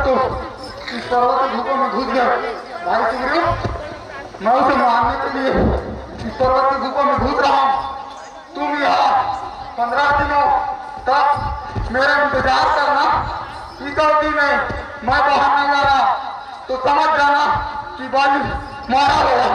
तो इस पर्वत के धूपों में घुस गया। भाई सुग्रीव, मैं उसे मारने के लिए इस पर्वत के धूपों में घुस रहा हूँ। तुम यहाँ 15 दिनों तक मेरा इंतजार करना। इस अवधि में मैं बाहर नहीं जा रहा तो समझ जाना कि बलि मारा गया।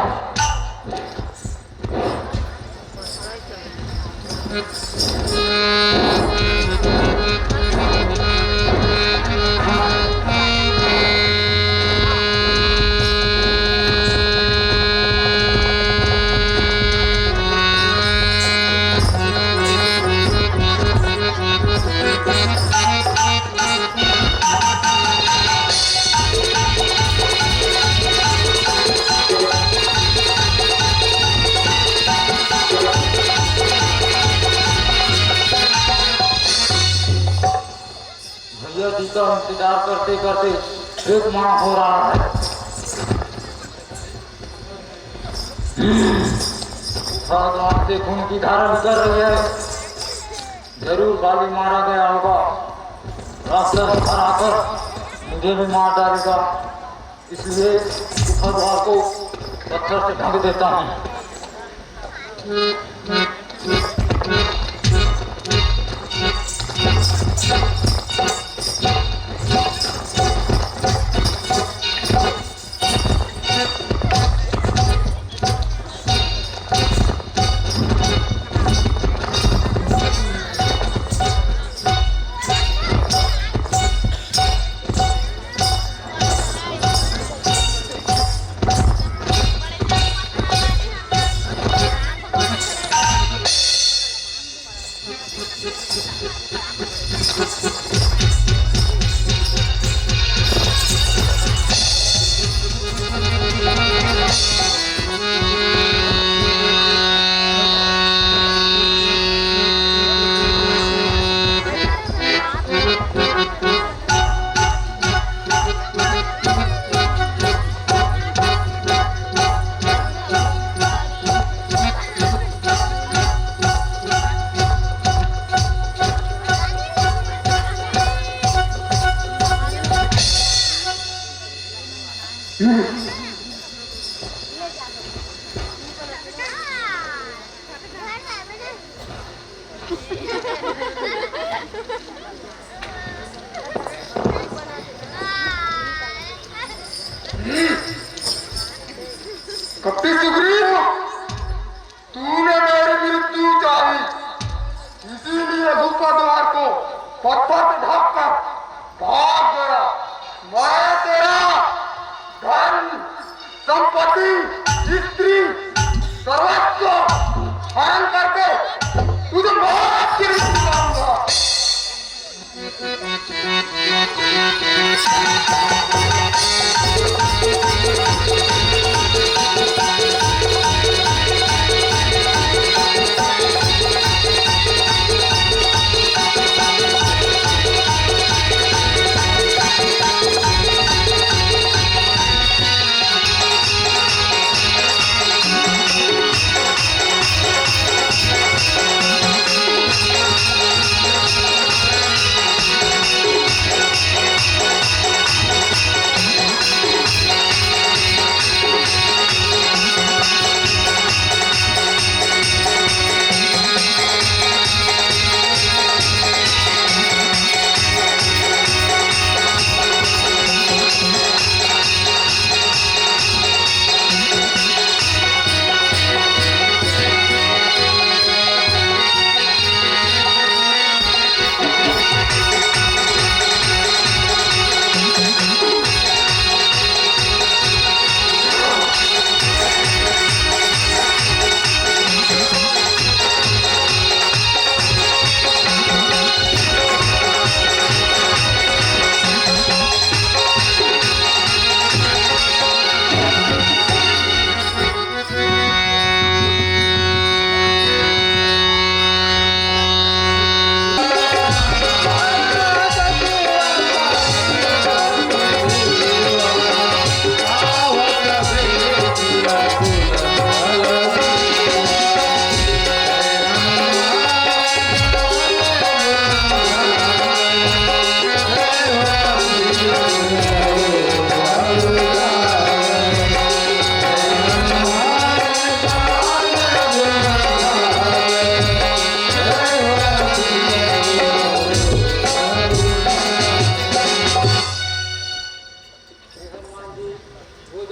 का इंतजार करते करते एक माह हो रहा है। भगवान से खून की धारा निकल रही है। जरूर बाली मारा गया होगा। राक्षस हराकर मुझे भी मार डालेगा, इसलिए भगवान को पत्थर से ढक देता हूँ। कपटी सुग्रीव, तूने मेरी मृत्यु चाही, इसीलिए गुफा द्वार को पत्थर से ढककर भाग गया। मैं तेरा धन, संपत्ति, स्त्री, सर्वस्व हरण करके तुझे मौत की रीति लाऊंगा।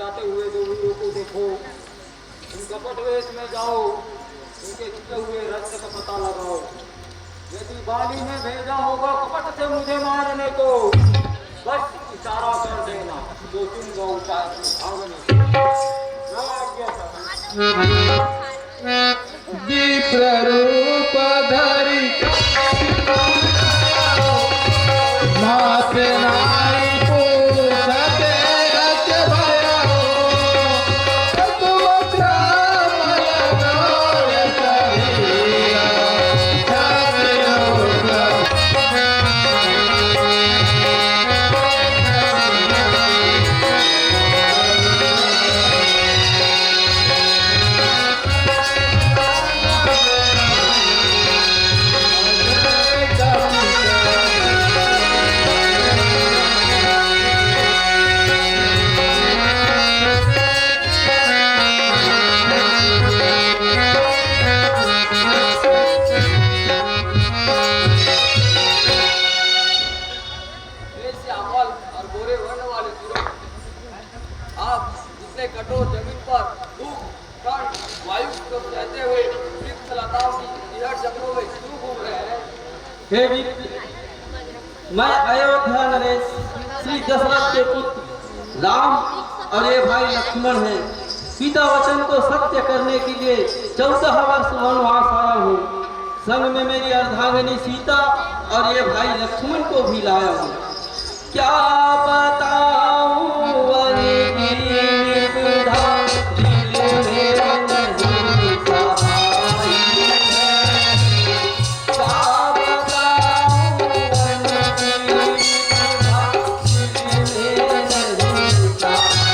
जाते हुए दो वीरों को देखो, उन कपट वेश में जाओ, उनके छुपे हुए रक्त का पता लगाओ। यदि बाली ने भेजा होगा कपट से मुझे मारने को, बस इशारा कर देना, सोचूंगा उपाय भागने। विप्र रूप धरि मात नारी पूछते रच भयो, तुम श्यामल गौर शरीरा कठोर जमीन पर धूप कण वायु को सहते हुए वृक्ष लताओं की इधर जंगलों में क्यों घूम रहे हैं? हे वीर, मैं अयोध्या नरेश श्री दशरथ के पुत्र राम और ये भाई लक्ष्मण हैं। पिता वचन को सत्य करने के लिए 14 वर्ष वनवास आया हूँ। संग में मेरी अर्धांगिनी सीता और ये भाई लक्ष्मण को भी लाया हूँ। क्या बताऊं वन की निपुधा, दिल में नहीं सहाई है। क्या बताऊं वन की निपुधा, दिल में नहीं सहाई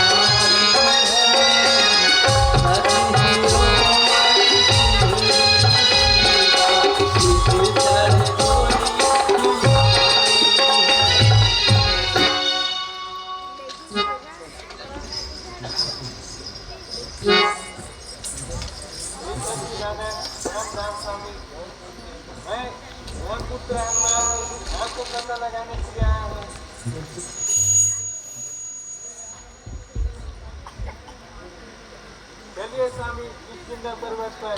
आपको पता लगाने के लिए आया हूँ। चलिए स्वामी, किष्किंधा पर्वत पर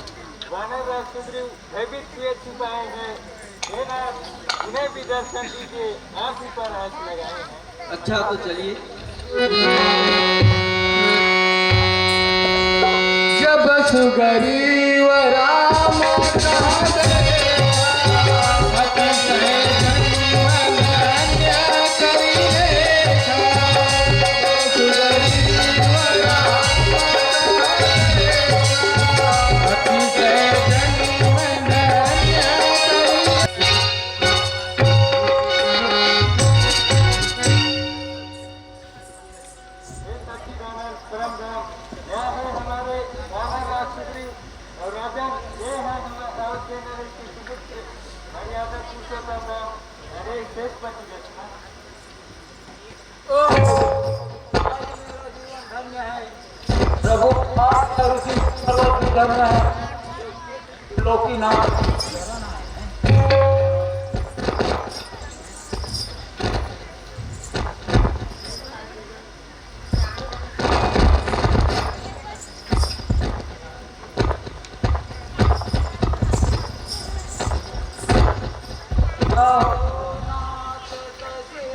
वानरराज सुग्रीव भयभीत हुए छुपाए हैं। हे नाथ, उन्हें भी दर्शन दीजिए, आप ही पर हाथ लगाए हैं। अच्छा तो चलिए। जब सुग्रीव राम प्रभु आप ऋषि सर्वोपरि धन्य है। लोकीनाथ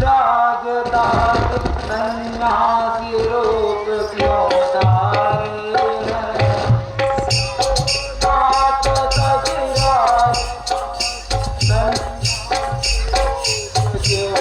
राजदास सन्यासी रूप क्यों धारे हैं? नाथ ससुराल क्यों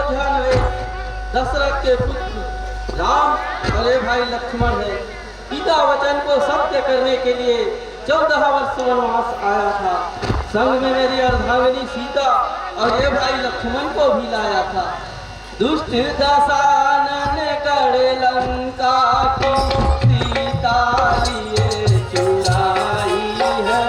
धारे दशरथ के पुत्र राम और ये भाई लक्ष्मण है। पिता वचन को सत्य करने के लिए 14 वर्ष वनवास आया था। संग में मेरी अर्धांगिनी सीता और ये भाई लक्ष्मण को भी लाया था। दुष्ट दशानन करे लंका की सीता लिए चुराई है।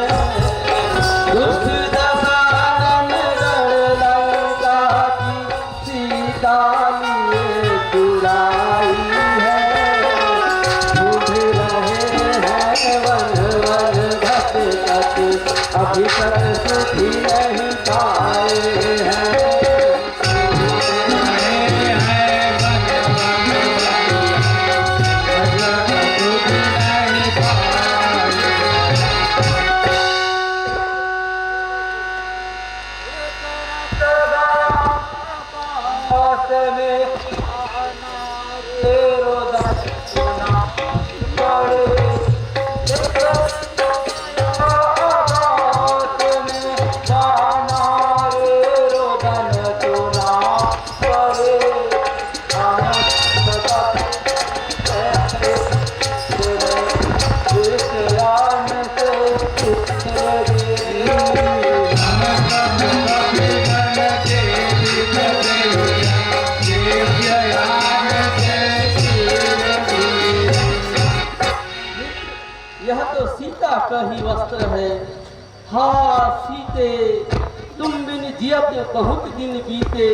यह तो सीता का ही वस्त्र है। हाँ सीते, तुम बिन जियत बहुत दिन बीते।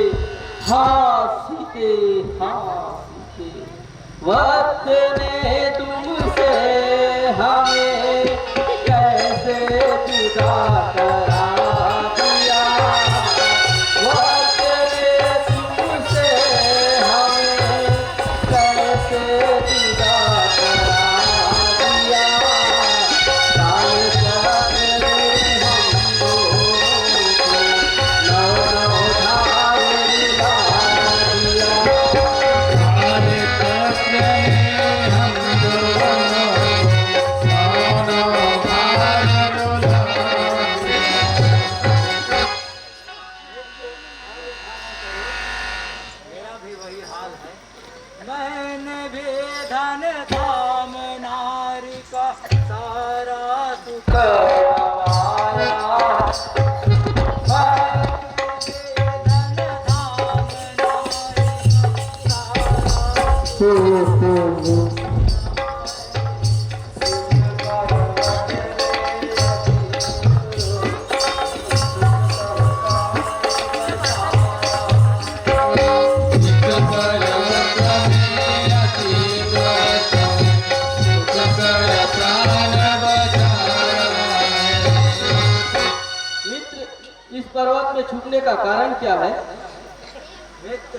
हाँ सीते, हाँ सीते, वक्त ने तुमसे हमें कैसे जुदा करा दिया। वक्त ने तुमसे हमें कैसे जुदा करा दिया। साल चक्र हम दोनों को नौ नौ धार मिला दिया। मेरा भी वही हाल है। मैंने भी धन धाम नारी का सारा दुख गवाया। धन धाम नारी का मित्र, इस पर्वत में छूटने का कारण क्या है? मित्र,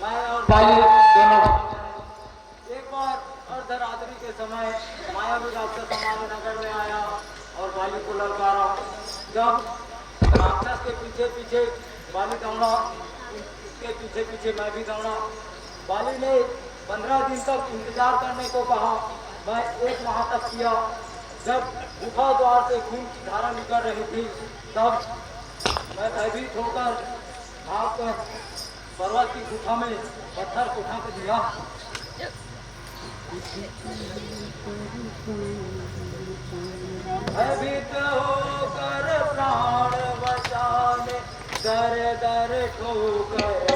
मैं और बाली दोनों एक बार अर्धरात्रि के समय मायावी राक्षस हमारे नगर में आया और बाली को ललकारा। जब राक्षस के पीछे पीछे बाली दौड़ा, उसके पीछे पीछे मैं भी दौड़ा। बाली ने 15 दिन तक इंतजार करने को कहा। मैं 1 माह तक किया। जब गुफा द्वार से खून की धारा निकल रही थी, तब मैं भयभीत होकर भागकर पर्वत की गुफा में पत्थर को ढक दिया। भयभीत होकर प्राण बचाने दर दर ठोकर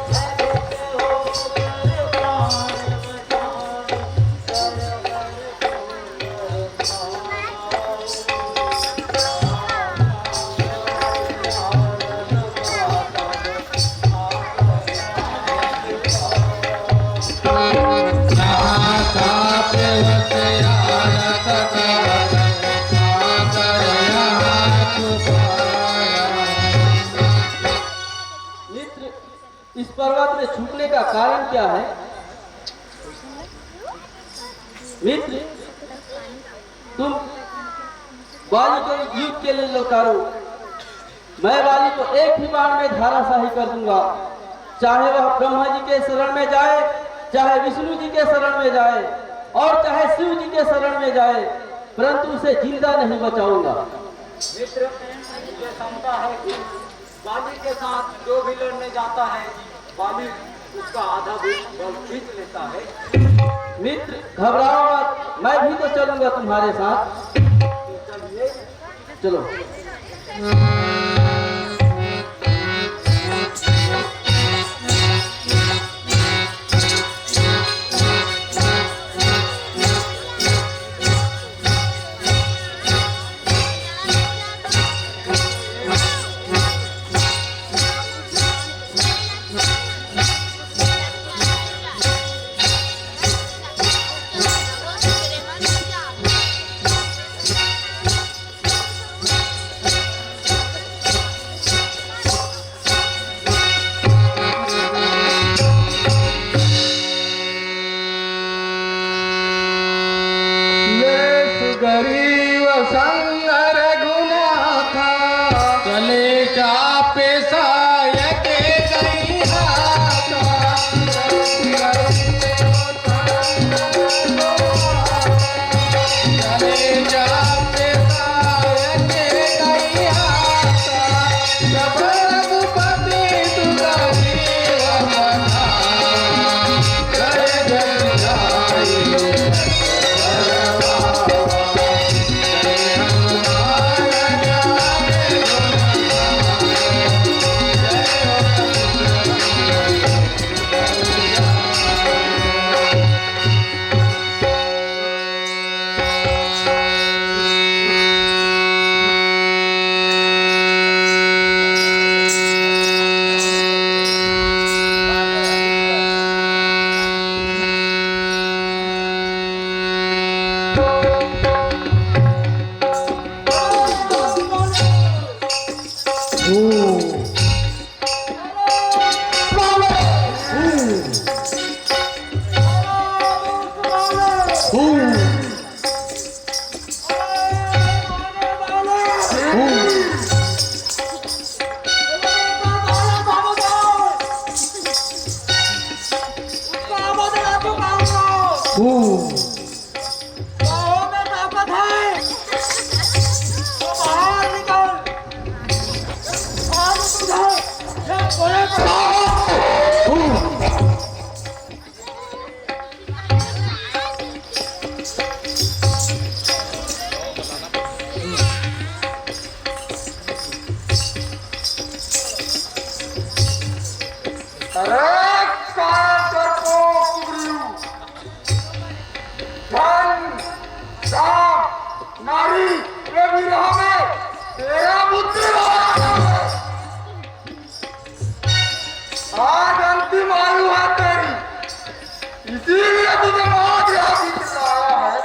भयभीत होकर प्राण बचाने दर दर मित्र, इस पर्वत में छूटने का कारण क्या है? मित्र, तुम बाली को युद्ध के लिए ललकारो। मैं बाली को एक ही बाण में धाराशाही कर दूंगा। चाहे वह ब्रह्मा जी के शरण में जाए, चाहे विष्णु जी के शरण में जाए, और चाहे शिव जी के शरण में जाए, परंतु उसे जिंदा नहीं बचाऊंगा। मित्र, मुझे समझता है कि बाली के साथ जो भी लड़ने जाता है, बाली उसका आधा भी बल खींच लेता है। मित्र, घबराओ मत, मैं भी तो चलूंगा तुम्हारे साथ। तो चलिए। चलो। गरीब संगर गुना था चले चापे सायक गई हाथा चले चापे सायक गई हाथा सब रघुपति तुझा जीव बना जय जय जाए विरह में तेरा बुद्धि भरा। आज अंतिम आयु है तेरी, इसीलिए तुझे मौत यहाँ पीछे लाया है।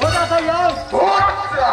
हो जाता यार। बहुत सा।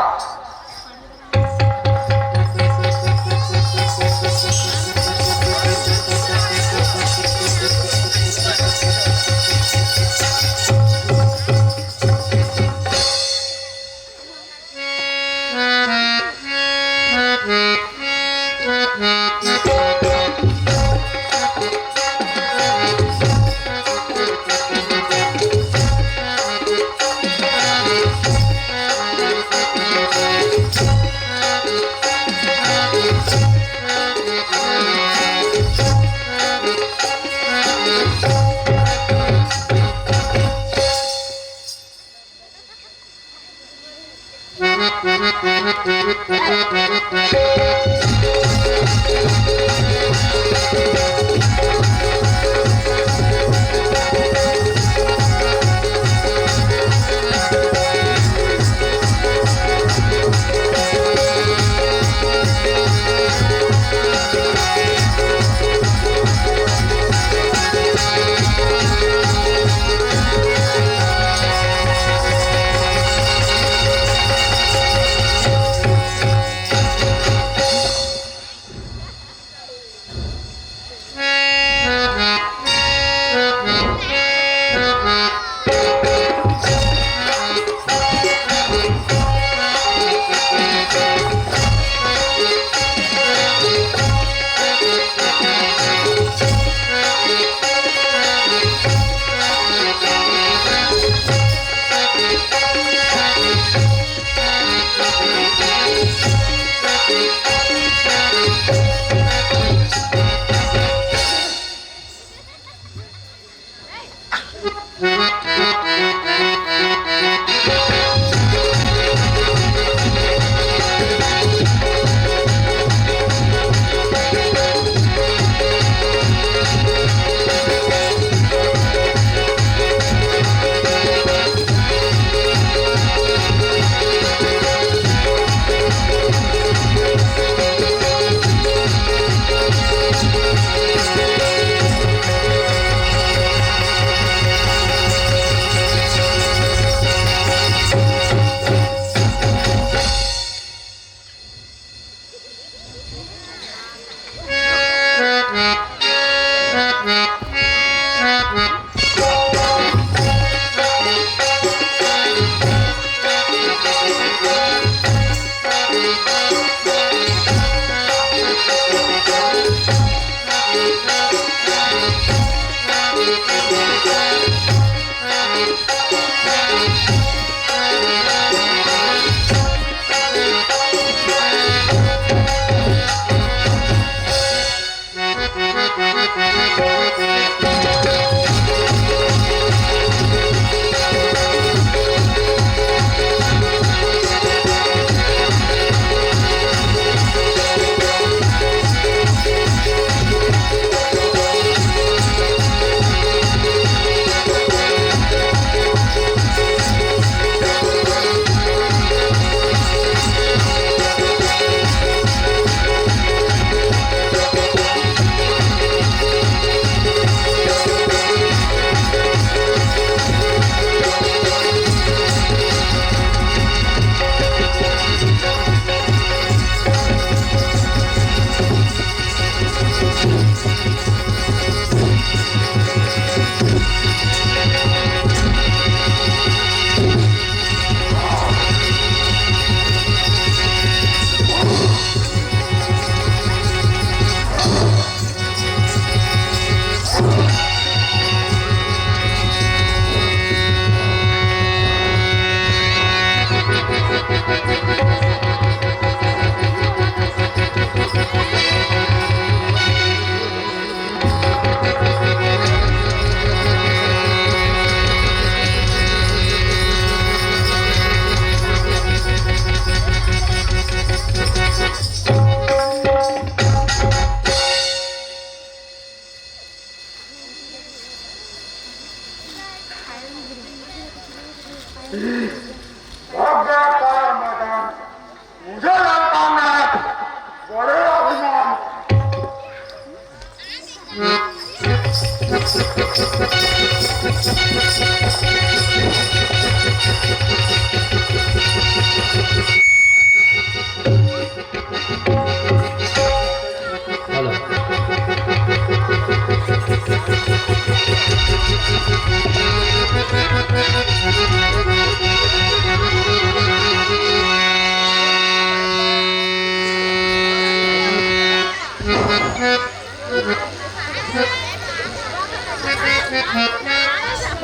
भाग गया सारा मैदान, मुझे लगता है बड़े अभिमान।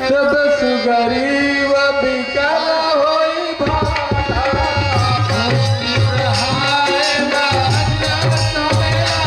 सब सुगरीब बिकल होई भाला, हाय बाजन समेरा,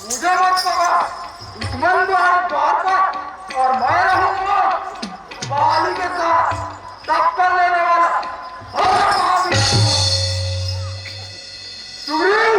मुझे मत पकड़, दुश्मन जो है द्वार पर और मैं रहूंगा बाली के साथ टक्कर लेने वाला। सुग्रीव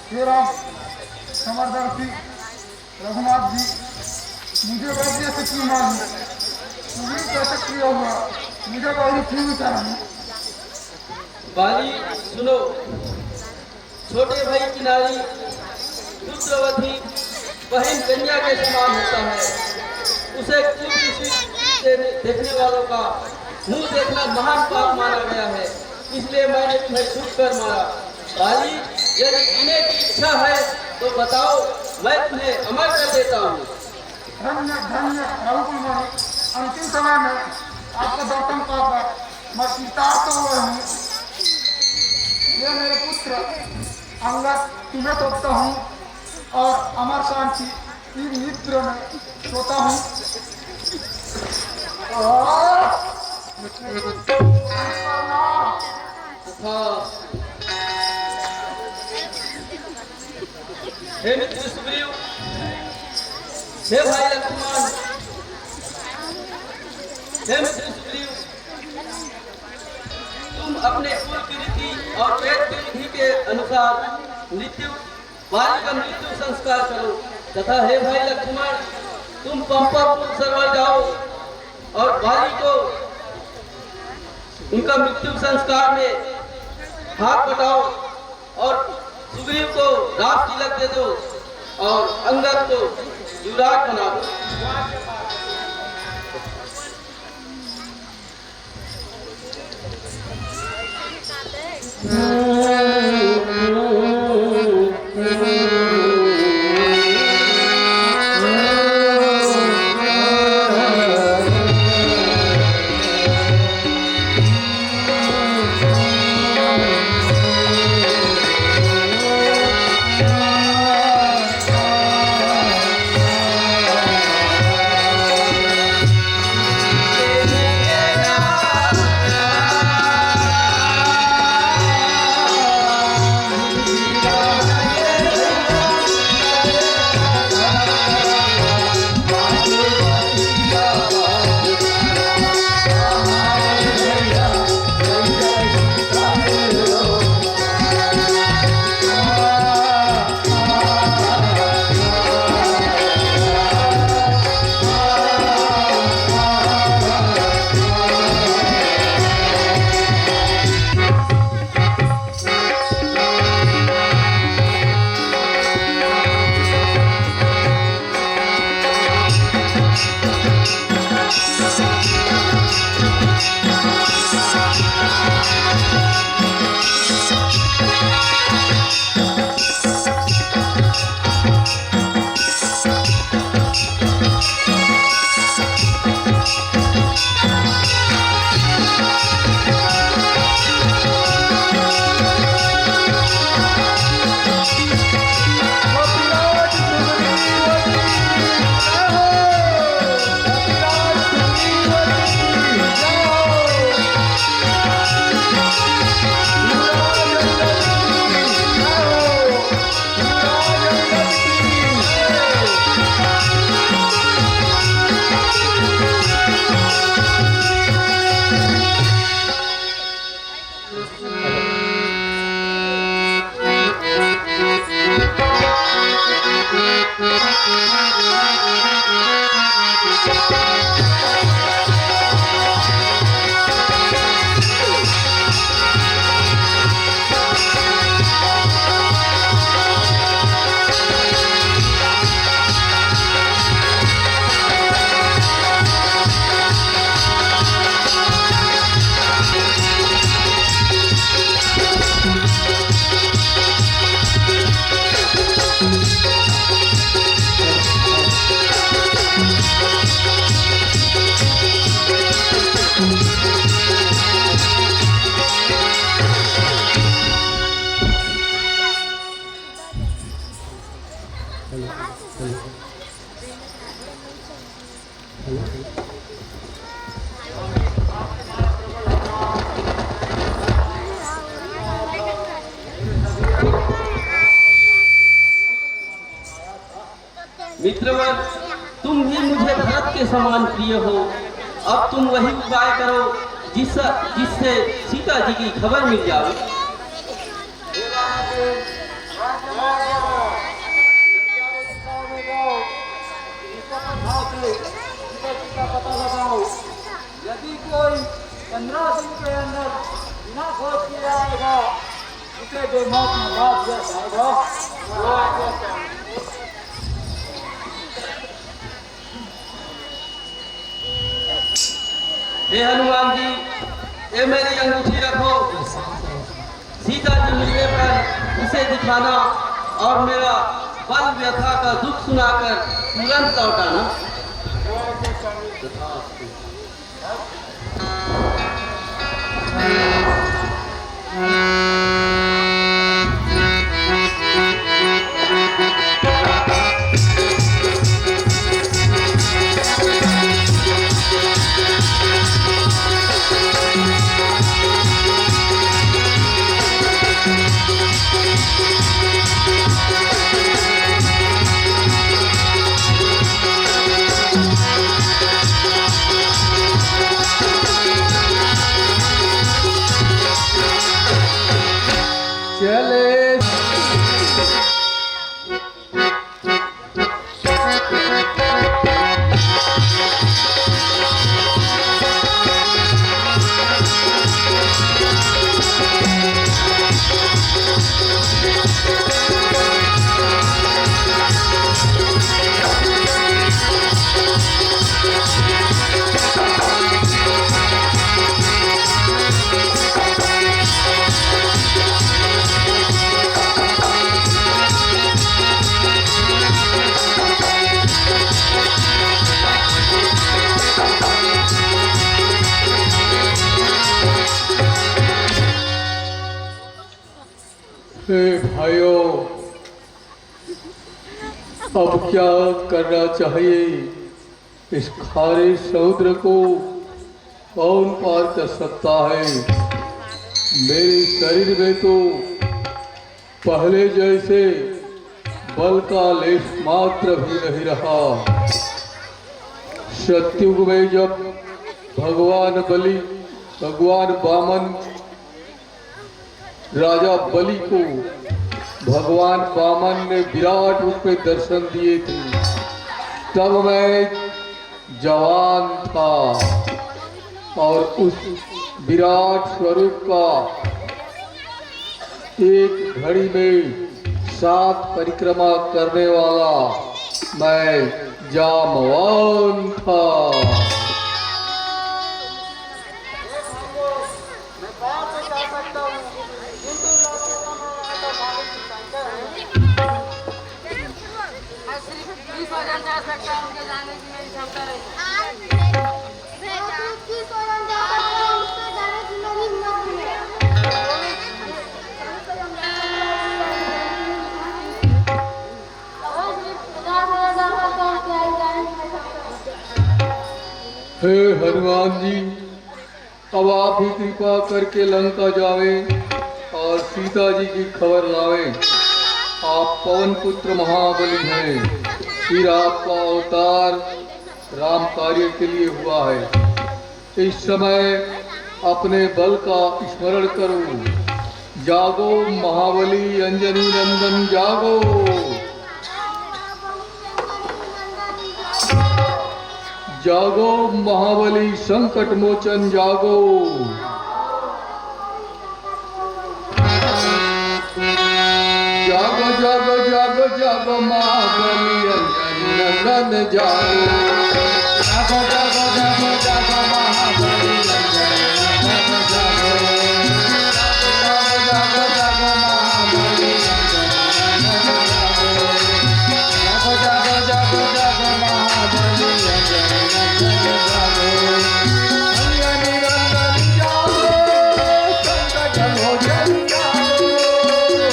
हे राम समरदर्शी रघुनाथ जी, मुझे वैद्य से क्यों मालूम, तुम्हें कैसे क्रिया हुआ, मुझे कोई क्यों विचारा नहीं। बाली सुनो, छोटे भाई की नारी पुत्रवती बहन कन्या के समान होता है। उसे देखने वालों का मुंह देखना महान पाप माना गया है, इसलिए मैंने तुम्हें छुप कर मारा। बाली, यदि जीने की इच्छा है तो बताओ, मैं तुम्हें अमर कर देता हूँ। धन्य धन्य रघुकुल मुनि, अंतिम समय में आपका दर्शन पाकर मैं कृतार्थ हुआ हूँ। ये मेरे पुत्र अंगद तुम्हें तोड़ता हूँ और अमर शांति की निद्रा में सोता हूँ। हे मित्र सुग्रीव, हे भाई लक्ष्मण, हे मित्र सुग्रीव, तुम अपने कुल की रीति और वेद की विधि के अनुसार बाली का मृत्यु संस्कार करो तथा हे भाई लक्ष्मण, तुम पंपापुर सरोवर जाओ और बाली को उनका मृत्यु संस्कार में हाथ बटाओ और सुग्रीव को राज तिलक दे दो और अंगद को युवराज बना दो। मित्रवर, तुम भी मुझे भरत के समान प्रिय हो। अब तुम वही उपाय करो जिससे सीता जी की खबर मिल जाए। यदि कोई 15 दिन के अंदर बिना खोज किया आएगा उसे बेमौत में मार दिया जाएगा। हे हनुमान जी, ये मेरी अंगूठी रखो। सीता जी मिलने पर उसे दिखाना और मेरा बल व्यथा का दुख सुनाकर तुरंत लौटाना। हे भाइयों, अब क्या करना चाहिए? इस खारे समुद्र को कौन पार कर सकता है? मेरे शरीर में तो पहले जैसे बल का लेश मात्र भी नहीं रहा। सत्युग में जब भगवान वामन राजा बलि को भगवान वामन ने विराट रूप में दर्शन दिए थे, तब मैं जवान था और उस विराट स्वरूप का एक घड़ी में 7 परिक्रमा करने वाला मैं जामवान था। हे हनुमान जी, अब आप ही कृपा करके लंका जावें और सीता जी की खबर लावें। आप पवन पुत्र महाबली हैं, फिर आपका अवतार राम कार्य के लिए हुआ है। इस समय अपने बल का स्मरण करो। जागो महाबली अंजनी नंदन जागो। जागो महाबली संकट मोचन जागो। जागो जागो जागो जागो महाबली अंजनी नंदन जागो। जागो जागो जागो जागो महाबली अंजनी नंदन जागो। जागो जागो जागो महाबली अंजनी नंदन जागो। जागो जागो जागो जागो महाबली अंजनी नंदन जागो। अंजनी नंदन जागो, संकट मोचन जागो।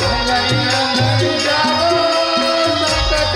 अंजनी नंदन जागो, संकट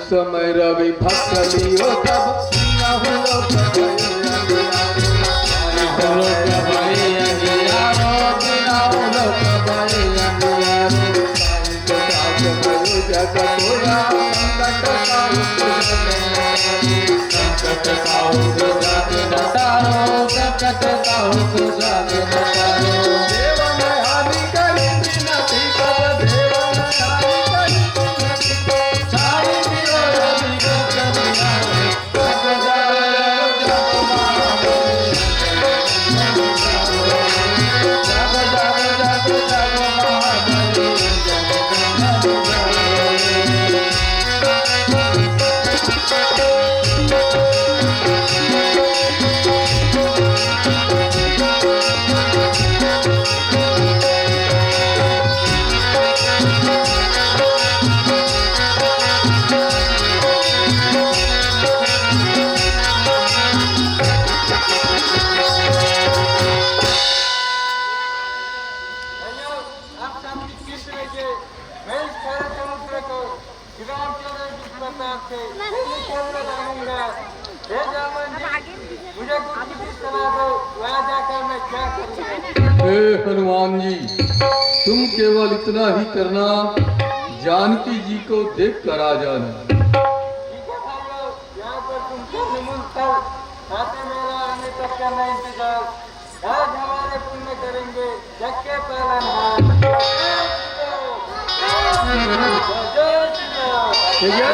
समय रवि भक्त लियो तब न होलो कभाई अंगियारो बिना होलो कभाई अंगियारो जग तोरा संकट काहू को जग न तारो संकट काहू को जग न तारो देवन हानि करी बिनती कब देवन हानि करी बिनती साई दियो रवि भक्त बिना जग आप सब निश्चिंत रहिए। मैं इस सारे समुद्र को विराम चंद्र जिस प्रताप से चंद्र रहूंगा। हे जामन जी, मुझे कुछ भी सलाह दो, वहाँ जाकर मैं क्या करूँगा? हे हनुमान जी, तुम केवल इतना ही करना, जानकी जी को देख कर आ जाना। ठीक है भाइयों, यहाँ पर तुमसे निमंत्रण आते मेरा आने तक करना इंतजार। आज हमारे पुण्य करेंगे जग के पालनहार। जय श्री राम। ठीक है?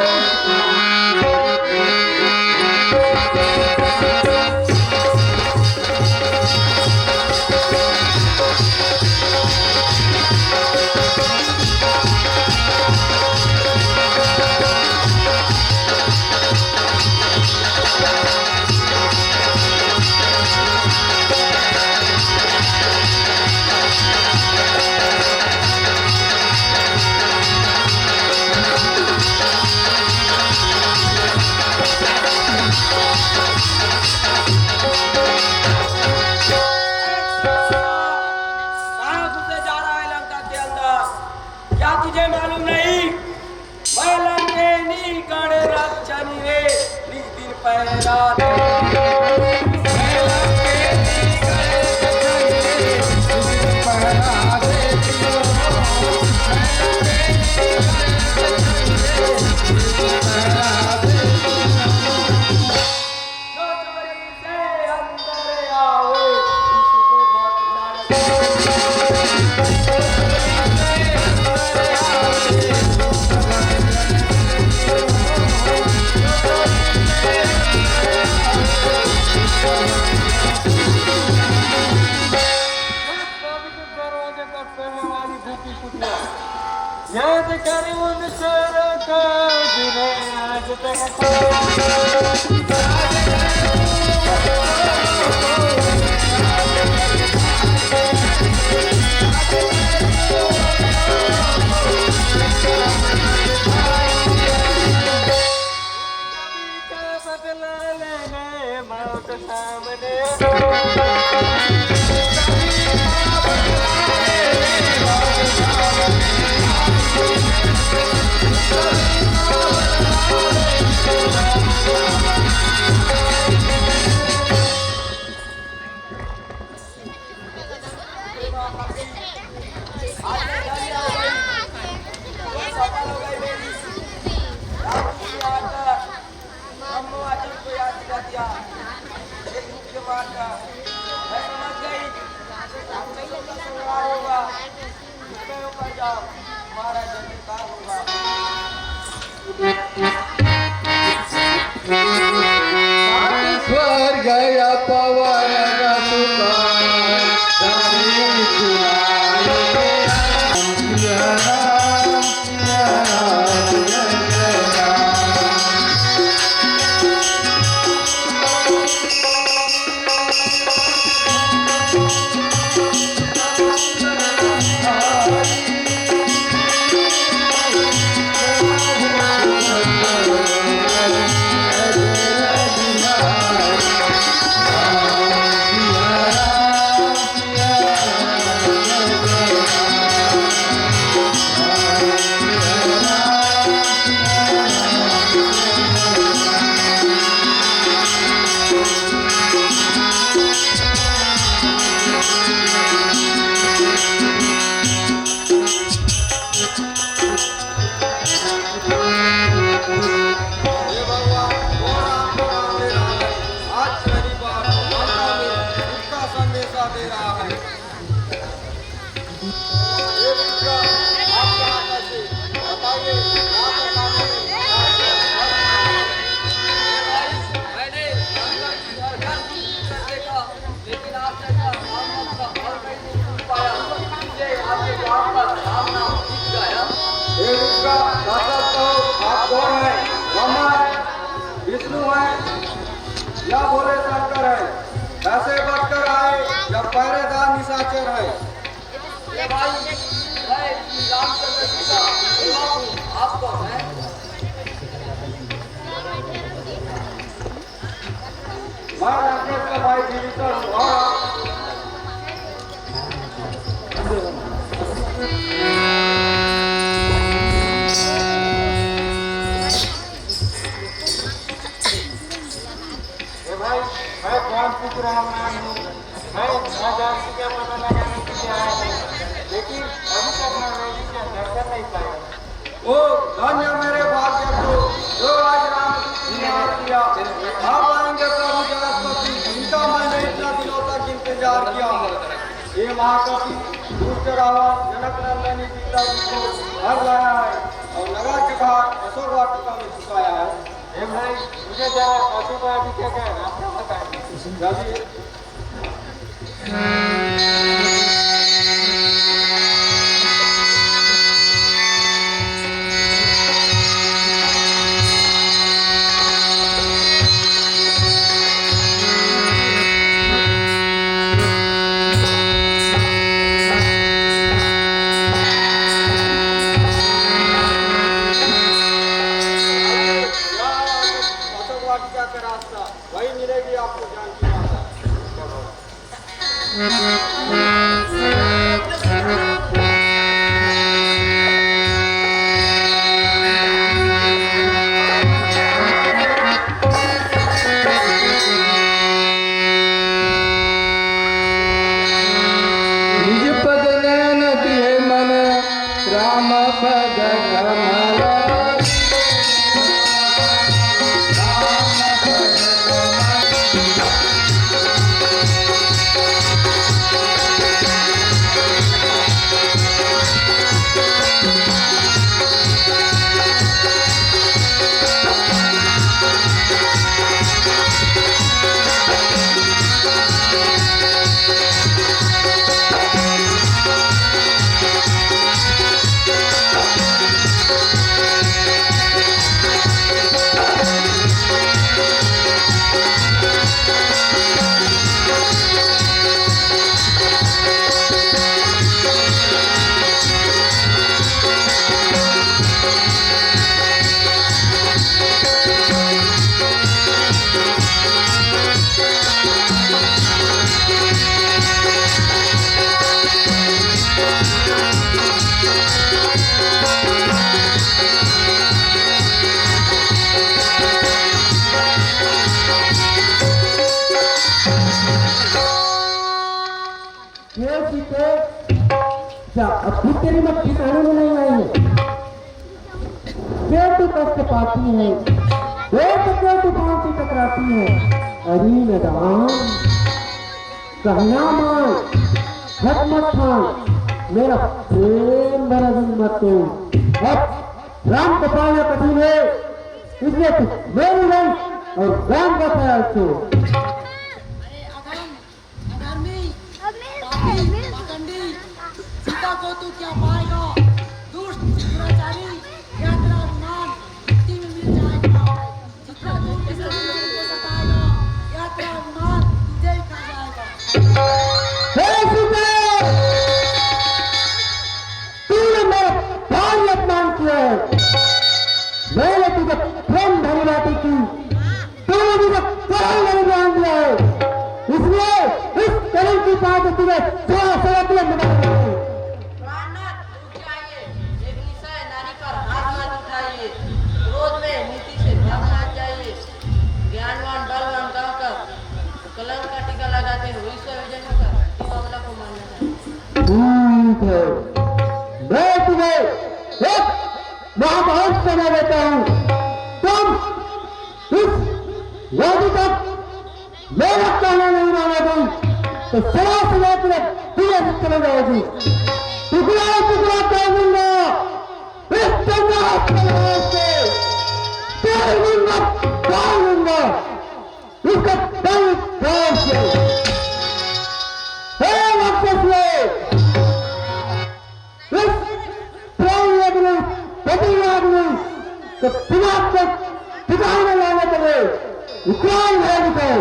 कहाँ घुसे जा रहा है लंका के अंदर? क्या तुझे मालूम नहीं? मैं लंकेनी गण रक्षणी रे, निज दिन पहरा जो चोरी से अंदर आवे, उसको बहुत लाड़ दरवाजे पर पहले वाली भूखी कुटिया याद करी उन शेरों को जिन्हें आज तक बदला लेने मौत सामने स्वर्ग गया पवन ये रिक्शा आप कहाँ कैसे बताइए, यहाँ पर खाने में क्या मैंने जानवर की घर घर कर देखा, लेकिन आप जैसा मोहम्मद का और कहीं नहीं सुन पाया, इसलिए आपके द्वार पर राम नाम लिख गया। ये रिक्शा दादा तो आप कौन है? ब्रह्मा है, विष्णु है या भोले शंकर है? ऐसे बढ़कर आए या पहरेदार निशाचर है? ये भाई मैं श्री रामचंद्र जी का सेवक हूँ, आप कौन हैं? मैं राकेश का भाई जीविका हूँ और आप? ये भाई मैं कौन पूछ रहा हूँ? मैं जाति का पता लगाने के लिए आया हूँ, लेकिन अभी तक मैं वेदी का दर्शन नहीं पाया। ओ धन्य मेरे भाग्य को जो आज राम जी ने याद किया। आप आएंगे प्रभु जगतपति, इनका मैंने इतना दिनों तक इंतजार किया। ये महाकवि दुष्ट रावण जनक नंदनी सीता जी को घर लाया है और नगर के बाहर अशोक वाटिका में छुपाया है। ये भाई मुझे जरा अशोक वाटिका का रास्ता बताइए। चलिए अशोक वाटिका का रास्ता वही मिलेगी आपको जानकी माता। निज पद नयन तिहे मन राम पद कमल। क्या अब भी तेरी मक्खी खाने में नहीं आई है? पेट कष्ट पाती है, पेट पाँव से टकराती है। अरे मैदान कहना मान, हट मत खान, मेरा प्रेम भरा दिल मत तोड़। अब राम को पाना कठिन है, इसलिए तू मेरी नहीं और राम का ख्याल छोड़। सीता को तू क्या पाएगा? दुष्ट दुराचारी या तेरा अभिमान मिट्टी में मिल जाएगा। जितना तू किसी को सताएगा या तेरा अभिमान तुझे ही खा जाएगा। हे सीता, तूने मेरा भारी अपमान किया है। मैंने तुझे प्रेम भरी बातें की, तूने मुझे कहीं नहीं ध्यान दिया है। इसलिए इस कलम की बात तुझे थोड़ा सा मिला है। ज्ञानवान बलवान गाकर कलम का टीका लगाते हुए विश्व विजय होकर इस मामला को मानना चाहिए। ठीक है, मैं तुम्हें एक महाभारत समय देता हूँ। तुम इस यदि तक मेरा कहना नहीं मानोगी तो सदा तुम्हें चले जाएगी। तलवार से तोड़ लूंगा, तोड़ लूंगा इसका तन तोड़ से। हे राक्षस लोग, इस प्राणी अग्नि पति अग्नि तो दिमाग तक ठिकाने लाने के लिए कौन है निकल।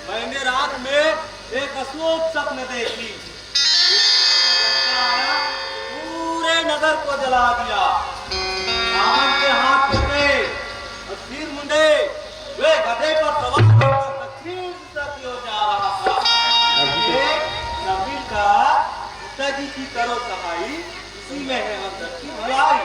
मैंने रात में एक अशोक स्वप्न देखी, पूरे नगर को जला दिया। रावण के हाथ में और सिर मुंडे वे गधे पर सवार होकर दक्षिण दिशा की ओर जा रहा था। नबील का पिताजी की करो सहाई, इसी में है हम सबकी भलाई।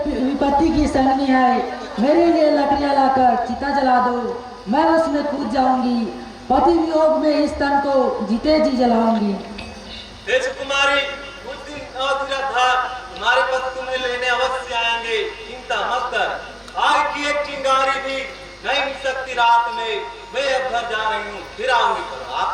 विपत्ति की संगनी है, मेरे लिए लकड़ियां लाकर चिता जला दो, मैं उसमें कूद जाऊंगी। पति वियोग में इस तन को जीते जी जलाऊंगी। कुमारी कुछ दिन अधूरा था, तुम्हारे पति तुम्हें लेने अवश्य आएंगे, चिंता मत कर। आग की एक चिंगारी भी नहीं मिल सकती रात में। मैं अब घर जा रही हूँ, फिर आऊंगी कल रात।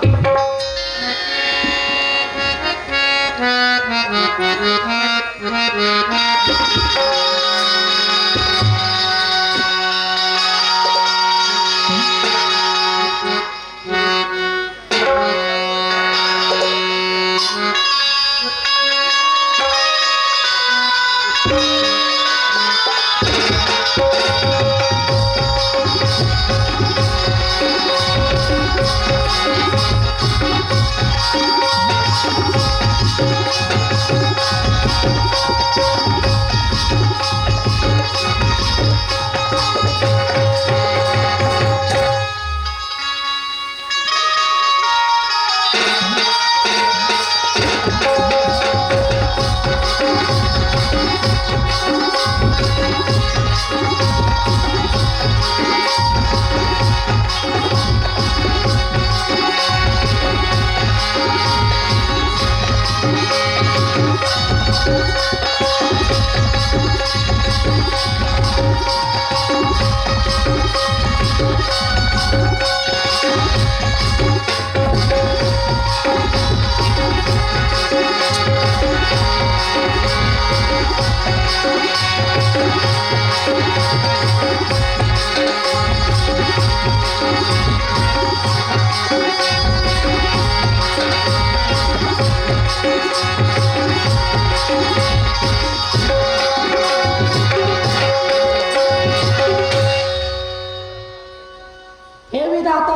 हे विधाता,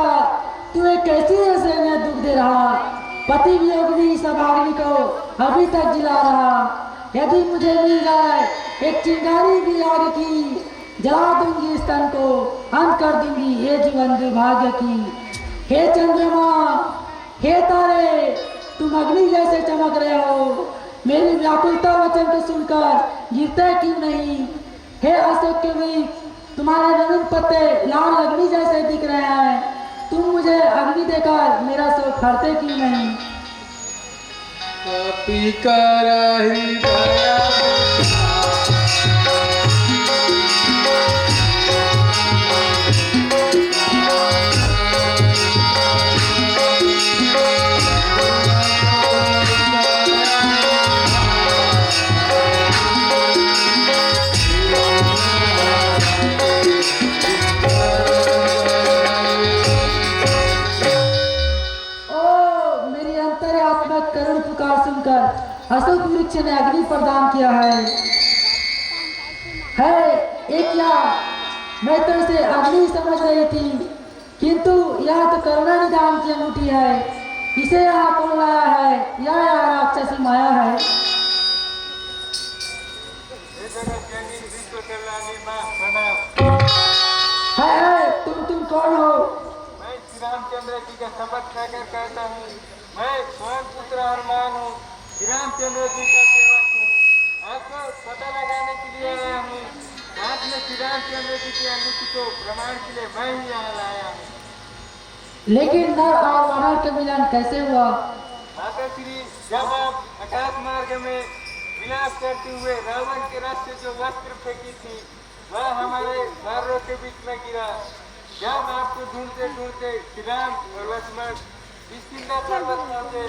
तू एक कैसी ऐसे में दुख दे रहा, पति वियोग भी सब आदमी को अभी तक जिला रहा। यदि मुझे मिल जाए एक चिंगारी भी आग की, जला दूंगी इस तन को, अंत कर दूंगी ये जीवन दुर्भाग्य की। हे चंद्रमा, हे तारे, तुम अग्नि जैसे चमक रहे हो, मेरी व्याकुलता वचन को सुनकर गिरते क्यों नहीं? हे अशोक के वृक्ष, तुम्हारे नवीन पत्ते लाल अग्नि जैसे दिख रहे हैं, तुम मुझे अग्नि देकर मेरा शोक हरते क्यों नहीं? कपि कर हृदय करुण पुकार सुनकर अशोक वृक्ष ने अग्नि प्रदान किया है। ये क्या, मैं तो इसे अग्नि समझ रही थी, किंतु यह तो करुणा निधान की अंगूठी है। इसे यहाँ कौन लाया है? यह राक्षसी माया है। तुम कौन हो? मैं श्री रामचंद्र जी का शपथ खाकर कहता हूँ, मैं स्वयं पुत्र हनुमान हूँ, श्री रामचंद्र जी का सेवक हूँ। आपको पता लगाने के लिए आया हूँ। आज में श्री रामचंद्र जी की अंगूठी को प्रमाण के लिए मैं ही यहाँ लाया हूँ। लेकिन नर और वानर का मिलन कैसे हुआ? माता श्री, जब आप आकाश मार्ग में विलास करते हुए रावण के रथ से जो वस्त्र फेंकी थी, वह हमारे बारों के बीच में गिरा। जब आपको ढूंढते ढूंढते श्री राम और लक्ष्मण किष्किंधा पर्वत पहुंचे,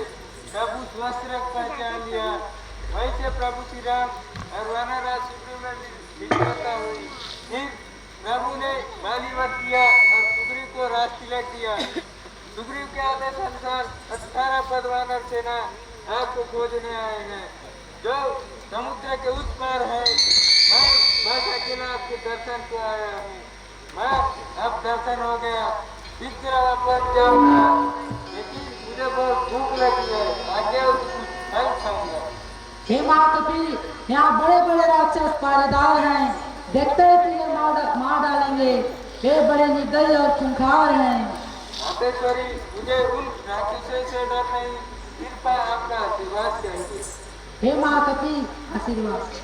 तब उस वस्त्र को पहचान लिया। वैसे प्रभु श्री राम और वानरराज सुग्रीव में मित्रता हुई। फिर प्रभु ने बालीवध किया और सुग्रीव को राज तिलक दिया। सुग्रीव के आदेश अनुसार 18 पद वानर सेना आपको खोजने आए हैं, जो समुद्र के उस पार है। मैं बस अकेला आपके दर्शन को आया हूँ। मैं अब दर्शन हो गया, शीघ्र वापस जाऊंगा, लेकिन मुझे बहुत भूख लगी है, आगे कुछ फल खाऊंगा। हे महाकपि, यहाँ बड़े बड़े राक्षस पहरेदार हैं, देखते ही तुझे मार डालेंगे। वे बड़े निर्दयी और खूंखार हैं। मातेश्वरी, मुझे उन राक्षसों से डर नहीं, कृपा आपका आशीर्वाद चाहिए। हे महाकपि, आशीर्वाद।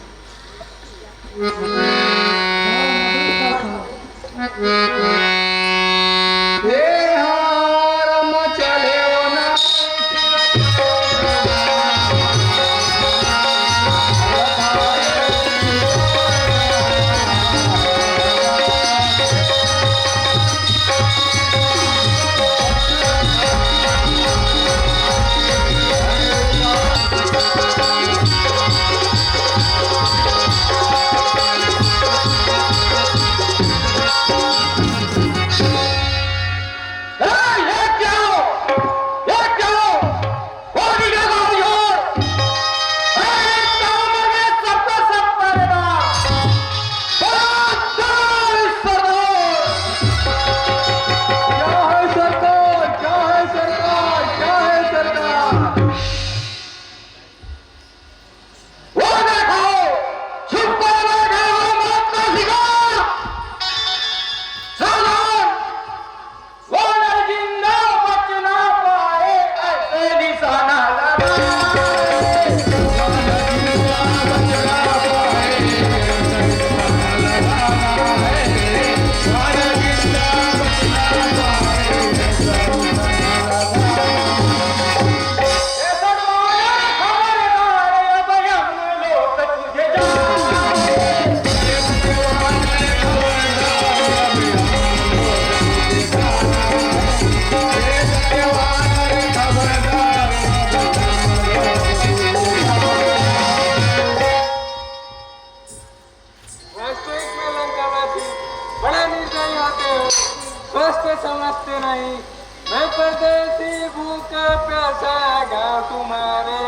परदेसी भूखे प्यासा गाँव तुम्हारे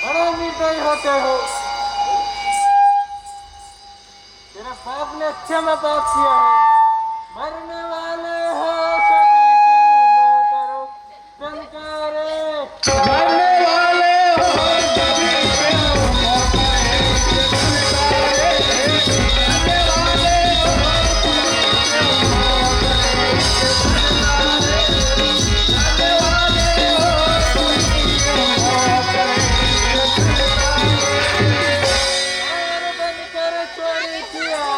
बड़े निर्दयी होते हो। तेरे बाप ने अच्छे में पाप किया है। मरने वाले हो सभी क्यों न करो टंकारे। मरने वाले हो सभी क्यों न करो टंकारे। मरने वाले हो सभी क्यों न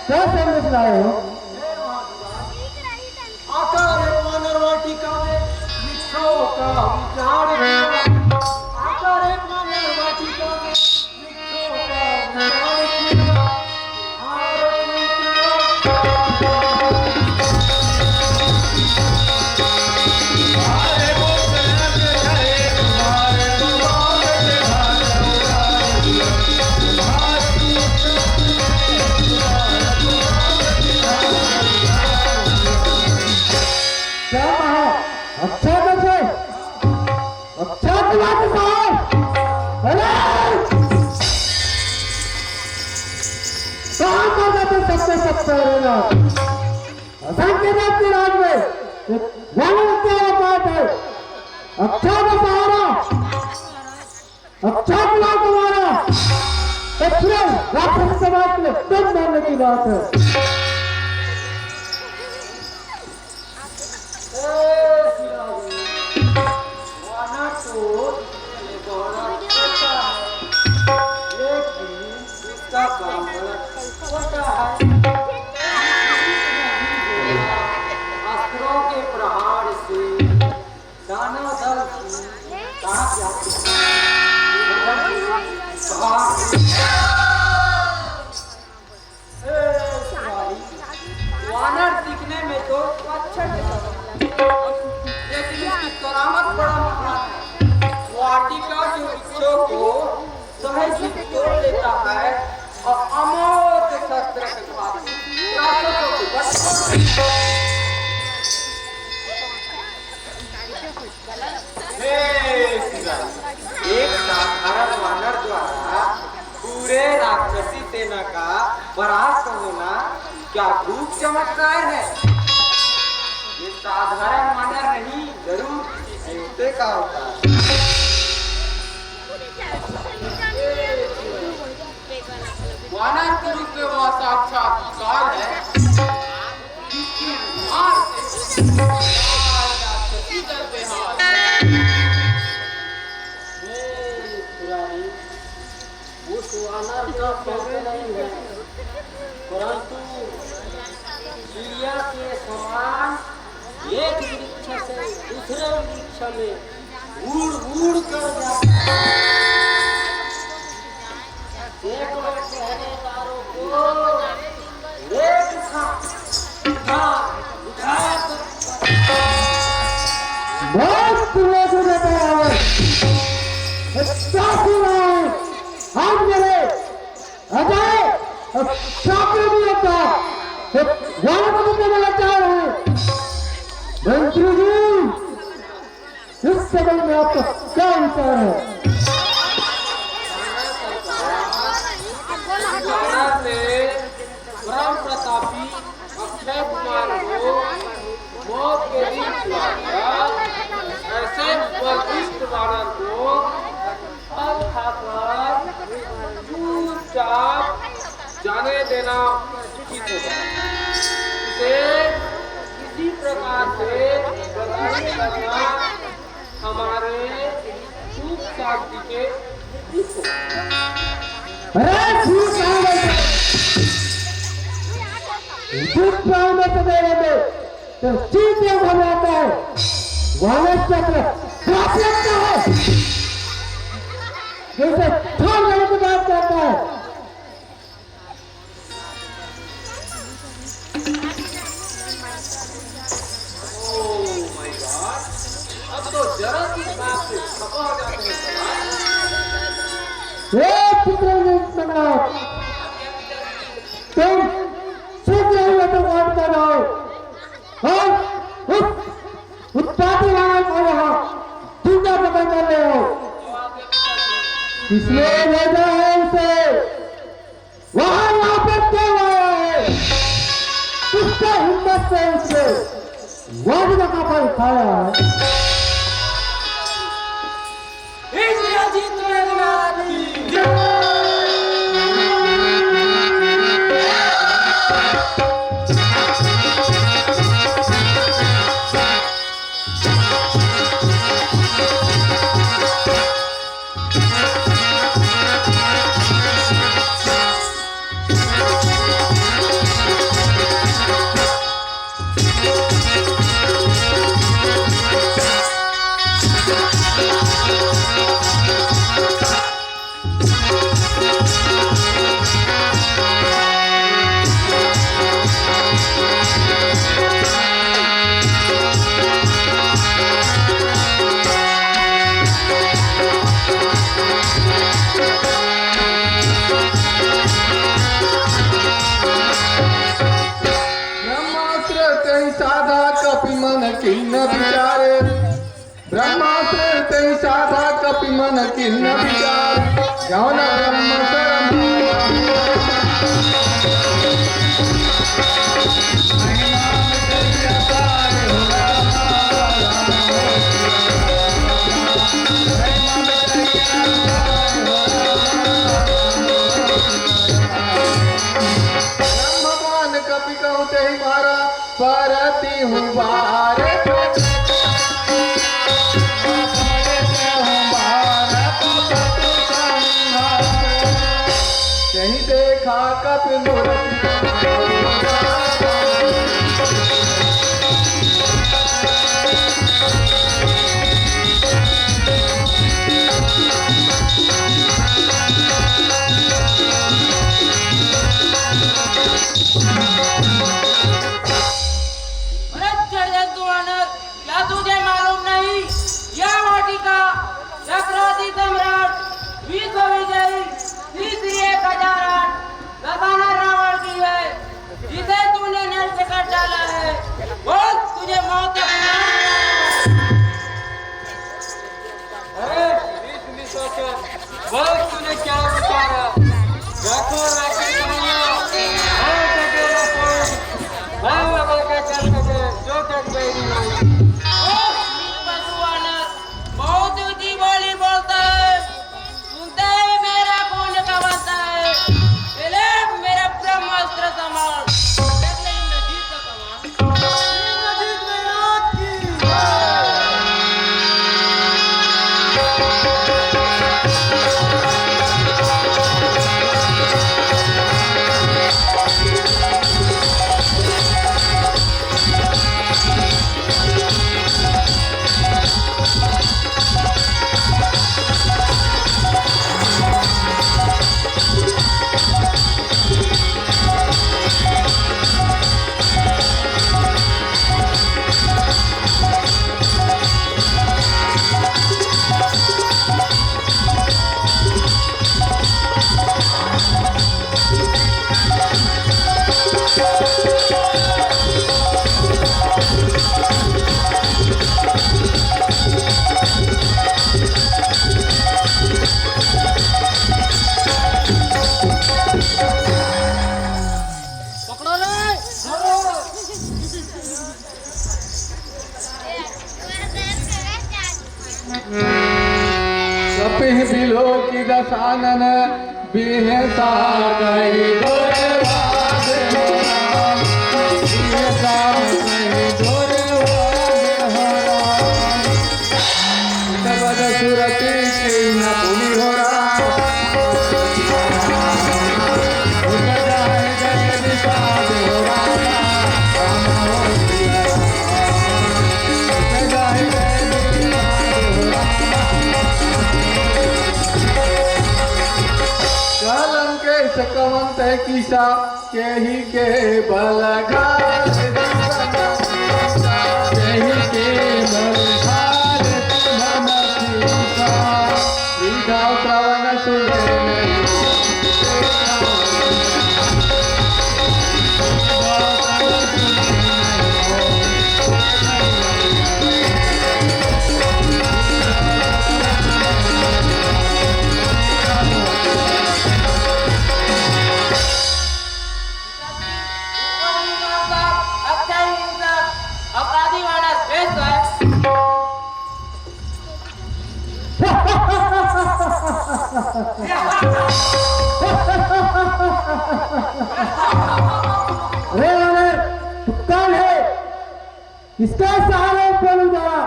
क्या संदेश लाए हो? आकर एक मानव वाटिका में मित्रों का विचार किया। आकर एक मानव वाटिका में मित्रों का विचार किया। क्या कहा? अच्छा कैसे? अच्छा की बात साहब। अरे कहाँ कर जाते सबसे सबसे रहना? असंख्य रात के राज में एक वानर बात है। अच्छा का सहारा, अच्छा बुला तुम्हारा, तो फिर राक्षस समाज के लिए तुम मानने की बात है। अस्त्रों के प्रहार से दाना दल कहाँ जाते वानर दिखने में तो अच्छा लगता है, पूरे राक्षसी सेना का परास्त होना क्या खूब चमत्कार है। ये साधारण वानर नहीं, जरूर किसी देवते का होता है। वानर के रूप में वह साक्षात काल है, जिसकी मार से राक्षसी दल बेहाल है। उस वानर का पौधे नहीं है, परंतु चिड़िया के समान एक वृक्ष से दूसरे वृक्ष में उड़ उड़ कर जाता है। सैकड़ों पहरेदारों को एक साथ उठाया बहुत लोगों को बताया आज मेरे अजय छात्र भी होता गाना को देना चाह रहे हैं मंत्री जी, इस संबंध में आपका क्या विचार है? परम प्रतापी अक्षय कुमार को मौत के बीच ऐसे बलिष्ठ वानर को फल खाकर चुपचाप जाने देना उचित होगा। इसे किसी प्रकार से प्रभावित करना हमारे सुख शांति के विरुद्ध होगा। अरे झूठ प्राण में तो दे रहे तो चीज में घबराता है, वानर चक्र पाप लगता है, जैसे छोड़ देने की बात करता है। अब तो जरा सी बात से खपा हो जाते हैं। तुम शीघ्र ही वापस कर जाओ और उस उत्पादी वाले को यहाँ जिंदा पकड़ कर ले आओ। किसने भेजा है उसे? वहां यहाँ पर क्यों आया है? किसके हिम्मत से उसने वाजिदा का फल खाया है? ब्रह्मास्त्र तै साधा कपि मन किन्न विचार ज्ञान ब्रह्म शरण भगवान कपि कहूँ ते मारा परती हूँ बारे देखा कपि क्या तुझे मालूम नहीं यह वाटिका चक्रवर्ती सम्राट विश्व विजयी तीसरी 1008 गगना रावण की है, जिसे तूने नष्ट कर डाला है। बोल तुझे मौत अरे बोल तूने क्या विचारा? दशानन बेहसार गए दुर्वाद हो राम, बेहसार गए दुर्वाद हो राम। सबद सुरति के न भूमि हो राम, जाए जय निषाद हो राम, राम हो सिया राम, जाए जय निषाद हो राम। कलंकेश कवंत किसा के ही के बलघार के बलघार सीधा श्रवण सुन अपराधी मानस श्रेष्ठ है। अरे तू कौन है? किसके सहारे बोलू जरा?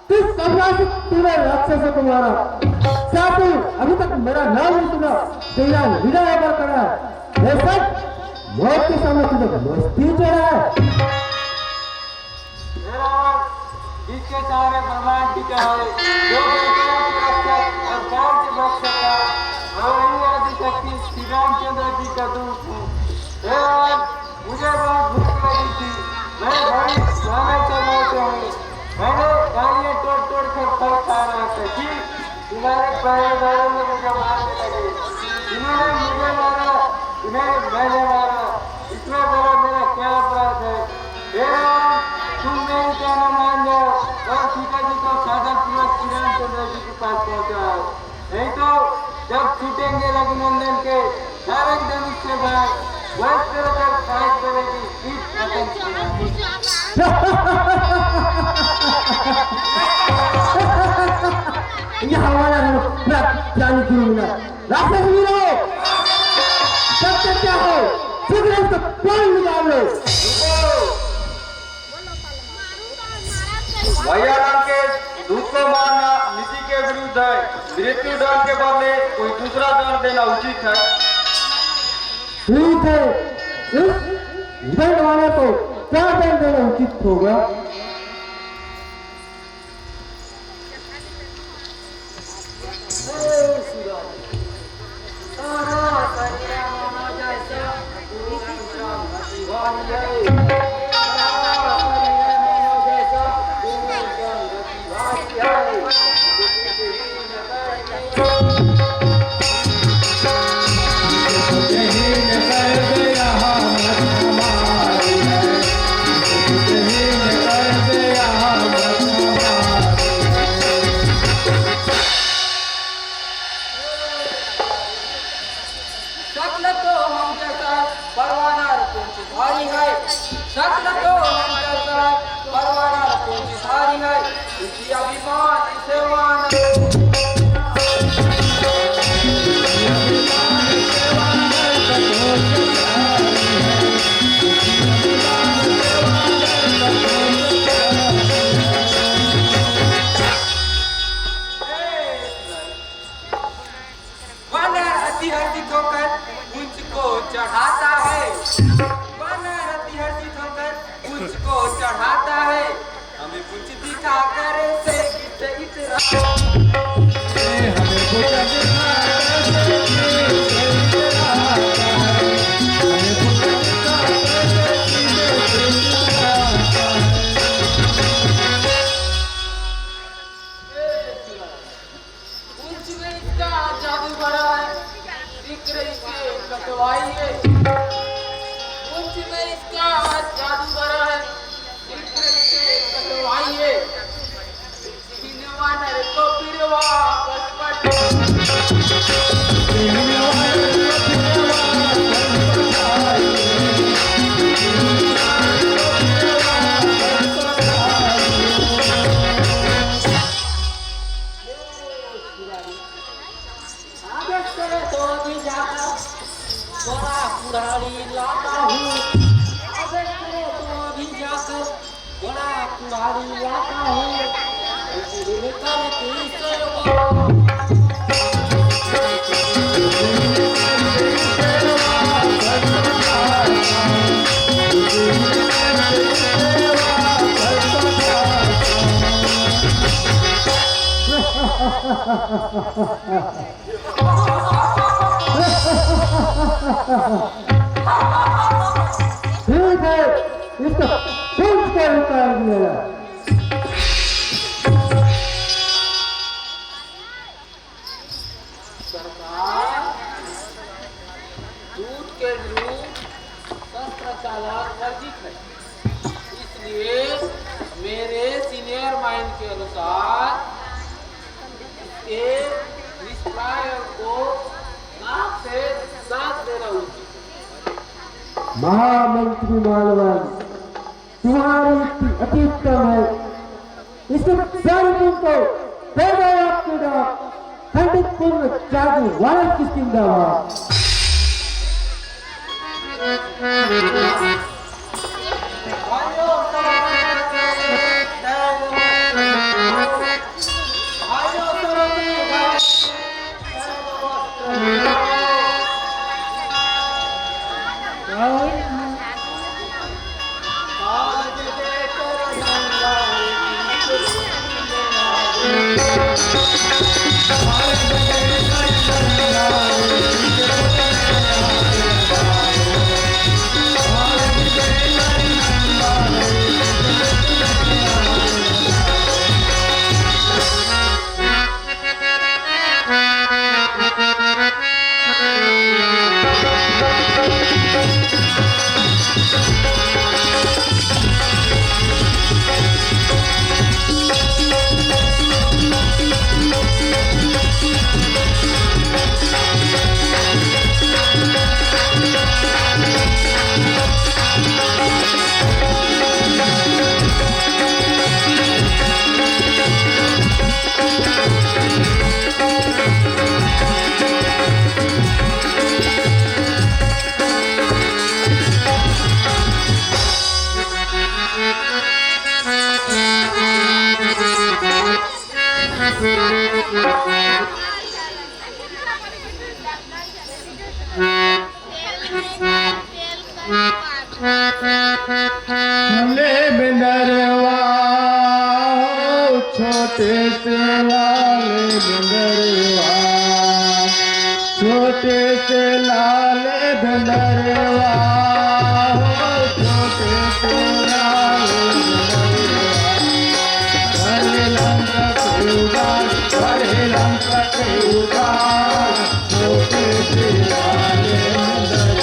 किस कब्र से तूने राक्षसों को मारा? क्या तू अभी तक मेरा नाम नहीं सुना? तेरा हृदय अमर करा है। ये सब मौत के सामने तुझे मस्ती चढ़ा है। इसके सारे ब्रह्मांड की है जो देवताओं की रक्षक और गांव के रक्षक है और वही आदिशक्ति श्री रामचंद्र जी का दूत हूँ। मुझे बहुत भूख लगी थी, मैं बड़ी खाना चला हूँ। मैंने गालियाँ तोड़ तोड़ कर फल खा रहा था कि तुम्हारे पहरेदारों ने मुझे मारने लगे। इन्होंने मुझे मारा, इन्हें मैंने मारा, इसमें बड़ा मेरा क्या अपराध है? तुम मेरी कहना मान जाओ और सीता जी को साधन पूर्वक श्री रामचंद्र जी के पास पहुंचाओ, नहीं तो जब छूटेंगे रघुनंदन के सारे धनुष से भाग वह कर फाइट करेगी पीठ खत्म। ये हमारा प्राणी गुरु मिला राक्षस वीरो, सत्य क्या हो? शीघ्र इसको प्राण निकाल लो। भैया राम के दूध को मारना नीति के विरुद्ध है। मृत्यु दंड के बदले कोई दूसरा दंड देना उचित है। ठीक है, इस दंड वाले को क्या दंड देना उचित होगा? चढ़ाता है हमें कुछ दिखा करे से जादू भरा है, जिक्र इसके कटवाई है। कुछ में इसका जादू भरा है, जिक्र इसके कटवाई है। वानर को फिर वापस बड़ा कुल्हाड़ी लाता हूँ। अबे करे तो अभी जाकर बड़ा कुल्हाड़ी लाता हूँ। दिल करती सेवा ठीक है, इसको पूछ कर उतार दिया। सरकार, दूध के रूप शस्त्र चालाक वर्जित है, इसलिए मेरे सीनियर माइंड के अनुसार इसके निष्प्रायर को नाक से दांत देना उचित है। महामंत्री मालवन, तुम्हारी युक्ति अति उत्तम है। इसके सारे तुमको पैदा आपके डाक खंडित पूर्ण जागू वारस की जिंदाबाद। हमने बिंदरवा छोटे से लाल बिंदरवा, छोटे से लाल बिंदरवा, छोटे से लाल बिंदरवा, हरे लंका के उदार, छोटे से लाल बिंदरवा,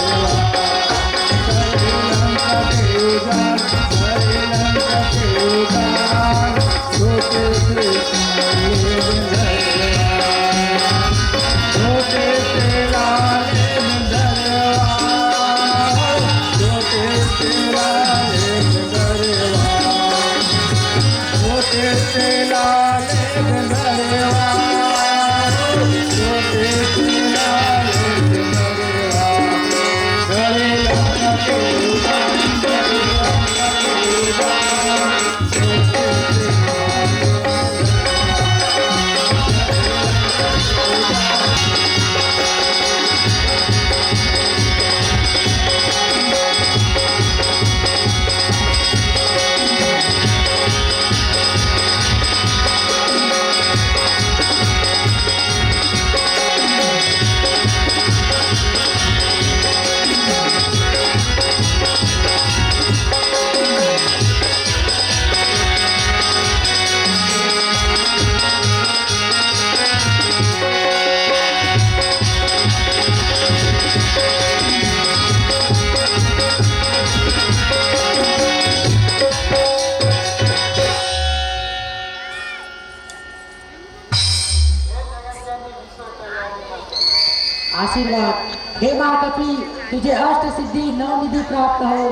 आशीर्वाद। हे महाकपि, तुझे अष्ट सिद्धि नौ निधि प्राप्त हो।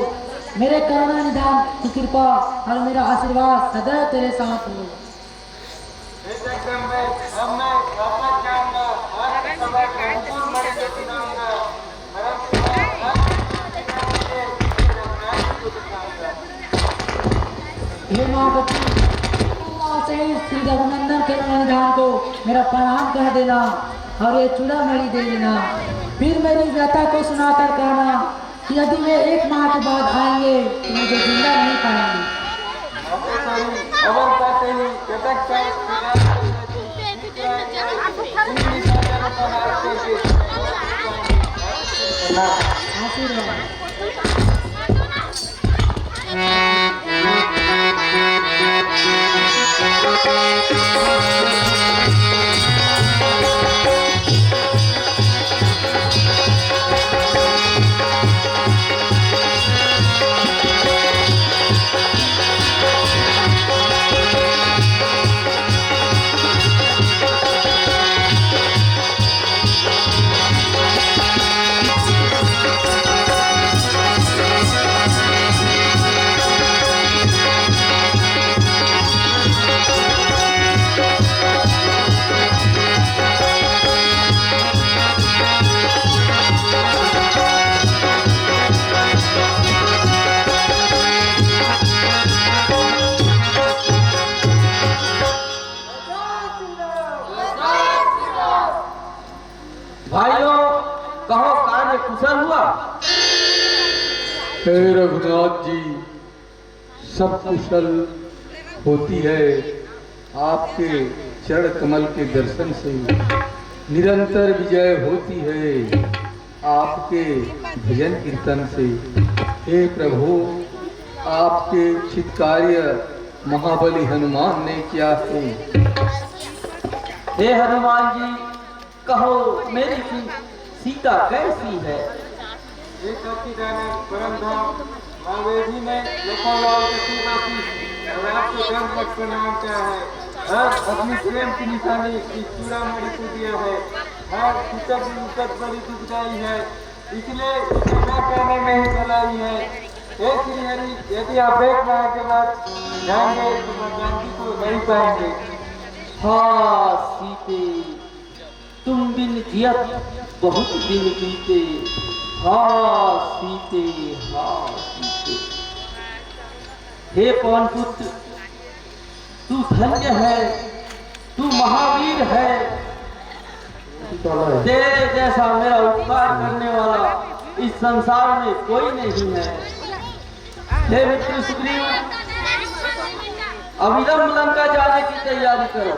मेरे करुणा निधान की कृपा और मेरा आशीर्वाद सदैव तेरे साथ हो। अब मैं वापस जाऊंगा और सभा को हुकुम मणि को सुनाऊंगा। हे महापति से श्री रघुनंदन के निधान को मेरा प्रणाम कह देना और ये चूड़ामणि दे देना। फिर मेरी व्यथा को सुनाकर कहना कि यदि वे 1 माह के बाद आएंगे तो मुझे जिंदा नहीं पाएंगे। भाइयों, कहो कार्य कुशल हुआ? हे रघुनाथ जी, सब कुशल होती है आपके चरण कमल के दर्शन से। निरंतर विजय होती है आपके भजन कीर्तन से। हे प्रभु, आपके चित कार्य महाबली हनुमान ने किया है। हे हनुमान जी, कहो मेरी सीता कैसी है? एक अतिदानक परम धाम मावेदी में लखनलाल के सीतापति और आपके धर्म का नाम क्या है? हर अपनी प्रेम की निशानी इस चूड़ामणि को दिया है। हर सुतक बड़ी दुखदाई है, इसलिए इसे न कहने में ही भलाई है। हे श्री हरि, यदि आप 1 माह के बाद जाएंगे तो जानकी को नहीं पाएंगे। हाँ सीते, तुम बिन जियत बहुत दिन बीते। हाँ सीते, हाँ सीते। हे पवन पुत्र, तू धन्य है, तू महावीर है। तेरे जैसा मेरा उपकार करने वाला इस संसार में कोई नहीं है। हे मित्र सुग्रीव, अविलंब लंका जाने की तैयारी करो।